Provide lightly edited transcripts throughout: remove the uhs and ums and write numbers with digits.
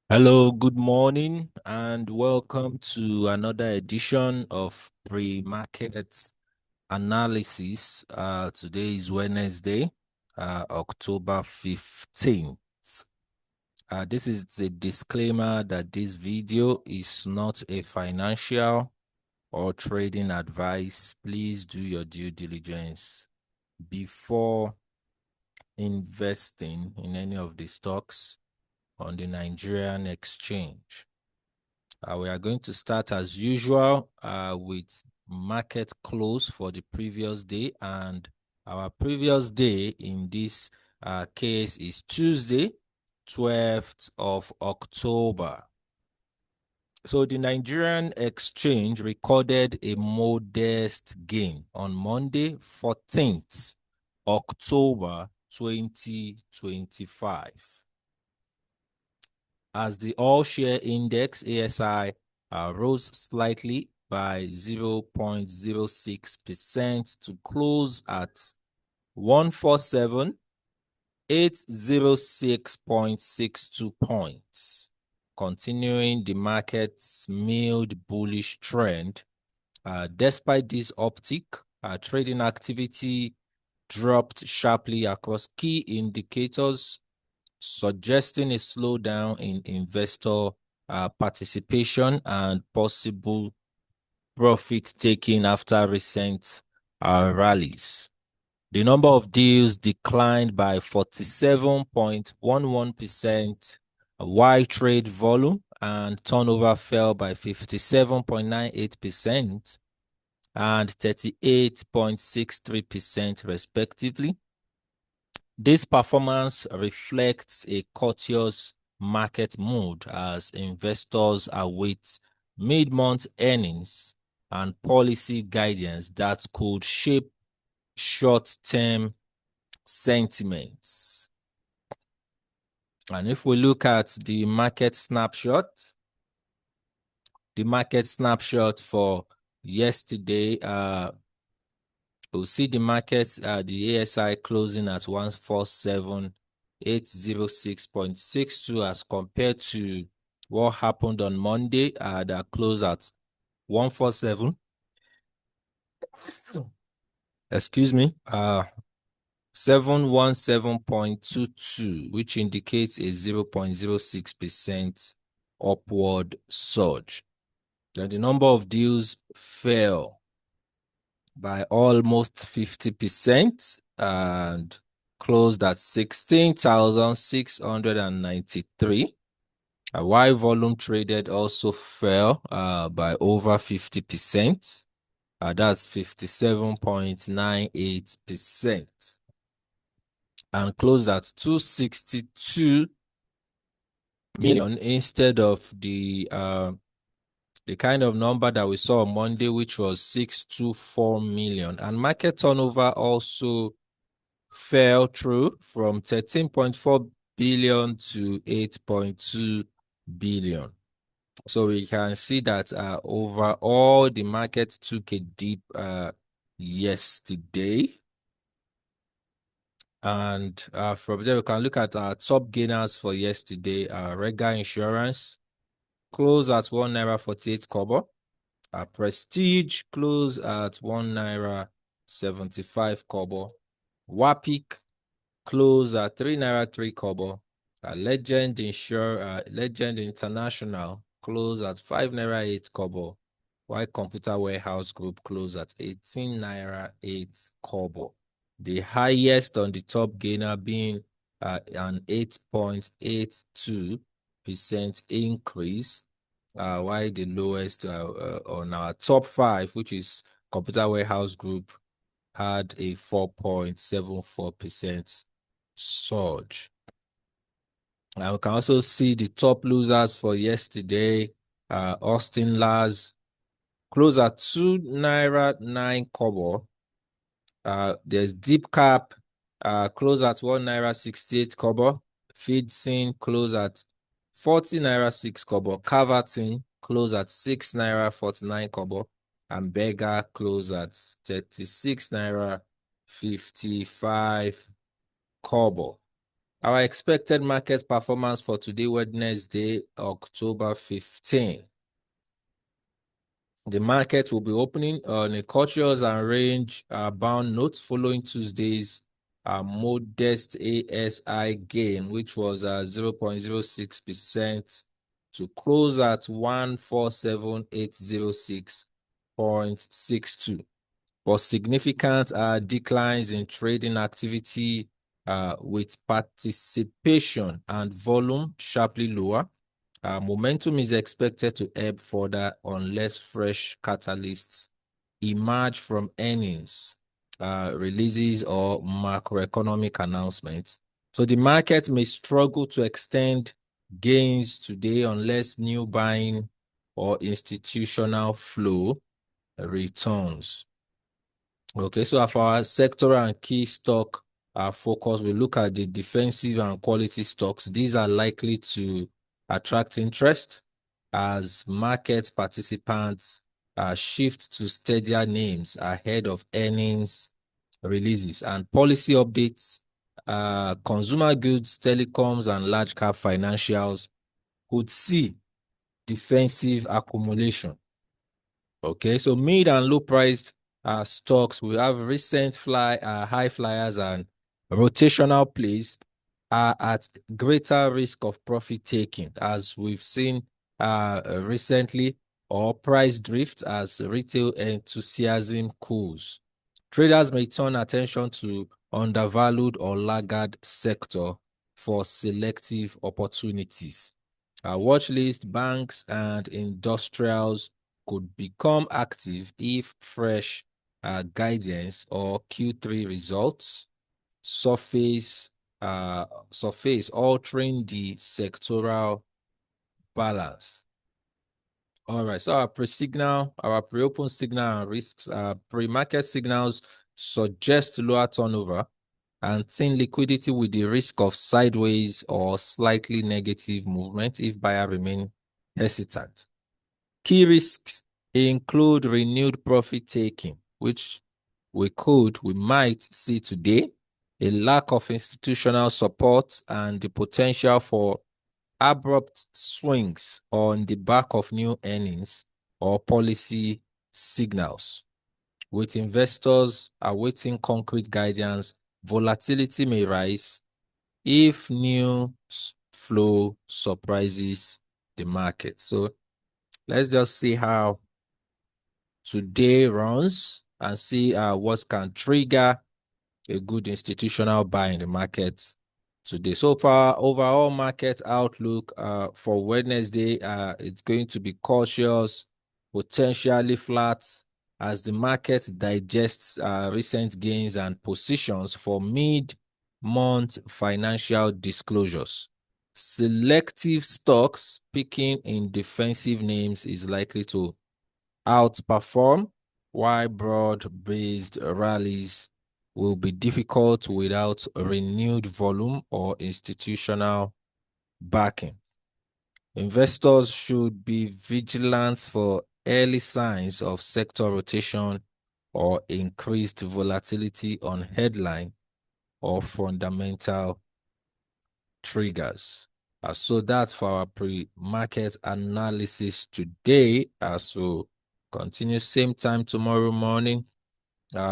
Hello, good morning, and welcome to another edition of pre-market analysis. Today is Wednesday, October 15th. This is a disclaimer that this video is not a financial or trading advice. Please do your due diligence before investing in any of the stocks on the Nigerian Exchange. We are going to start as usual with market close for the previous day, and our previous day in this case is Tuesday, 12th of October. So the Nigerian Exchange recorded a modest gain on Monday, 14th October 2025. As the all-share index, ASI, rose slightly by 0.06% to close at 147,806.62 points, continuing the market's mild bullish trend. Despite this uptick, trading activity dropped sharply across key indicators, suggesting a slowdown in investor participation and possible profit taking after recent rallies. The number of deals declined by 47.11%, while trade volume and turnover fell by 57.98% and 38.63% respectively. This performance reflects a cautious market mood as investors await mid-month earnings and policy guidance that could shape short-term sentiments. And if we look at the market snapshot for yesterday, we'll see the market, the ASI closing at 147,806.62 as compared to what happened on Monday, that closed at 147. Excuse me, 717.22, which indicates a 0.06% upward surge. Now, the number of deals fell by almost 50% and closed at 16,693. While volume traded also fell by over 50%. That's 57.98%. And closed at 262 million instead of the kind of number that we saw on Monday, which was 624 million. And market turnover also fell through from 13.4 billion to 8.2 billion. So we can see that overall the market took a dip yesterday. And from there we can look at our top gainers for yesterday. Rega Insurance closed at 1 naira 48 kobo. Prestige closed at 1 naira 75 kobo. Wapik closed at 3 naira 3 kobo. Legend International closed at 5 naira 8 kobo. While Computer Warehouse Group closed at 18 naira 8 kobo. The highest on the top gainer being an 8.82% increase, while the lowest on our top 5, which is Computer Warehouse Group, had a 4.74% surge. And we can also see the top losers for yesterday. Austin Lars closed at 2 naira 9 kobo. There's Deep Cap closed at 1 naira 68 kobo. Feedsin closed at 40 naira 6 kobo. Caverton closed at 6 naira 49 kobo. And Beggar closed at 36 naira 55 kobo. Our expected market performance for today, Wednesday, October 15. The market will be opening on a cautious and range bound note following Tuesday's modest ASI gain, which was 0.06% to close at 147,806.62. But significant declines in trading activity with participation and volume sharply lower. Momentum is expected to ebb further unless fresh catalysts emerge from earnings, releases, or macroeconomic announcements. So the market may struggle to extend gains today unless new buying or institutional flow returns. Okay, so for our sectoral and key stock focus, we look at the defensive and quality stocks. These are likely to attract interest as market participants shift to steadier names ahead of earnings releases and policy updates. Consumer goods, telecoms, and large cap financials could see defensive accumulation. Okay, so mid and low priced stocks, we have recent high flyers and rotational plays are at greater risk of profit taking, as we've seen recently, or price drift as retail enthusiasm cools. Traders may turn attention to undervalued or laggard sector for selective opportunities. Watch list banks and industrials could become active if fresh guidance or Q3 results surface altering the sectoral balance. All right, so our pre-open signal and risks, pre-market signals suggest lower turnover and thin liquidity with the risk of sideways or slightly negative movement if buyer remain hesitant. Key risks include renewed profit taking, which we might see today, a lack of institutional support, and the potential for abrupt swings on the back of new earnings or policy signals. With investors awaiting concrete guidance, volatility may rise if new flow surprises the market. So let's just see how today runs and see what can trigger a good institutional buy in the market today. So far, overall market outlook for Wednesday, it's going to be cautious, potentially flat, as the market digests recent gains and positions for mid-month financial disclosures. Selective stocks picking in defensive names is likely to outperform, while broad-based rallies will be difficult without renewed volume or institutional backing. Investors should be vigilant for early signs of sector rotation or increased volatility on headline or fundamental triggers. So that's for our pre-market analysis today. So continue same time tomorrow morning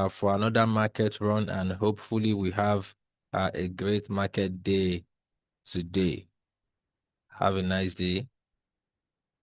for another market run, and hopefully we have a great market day today. Have a nice day.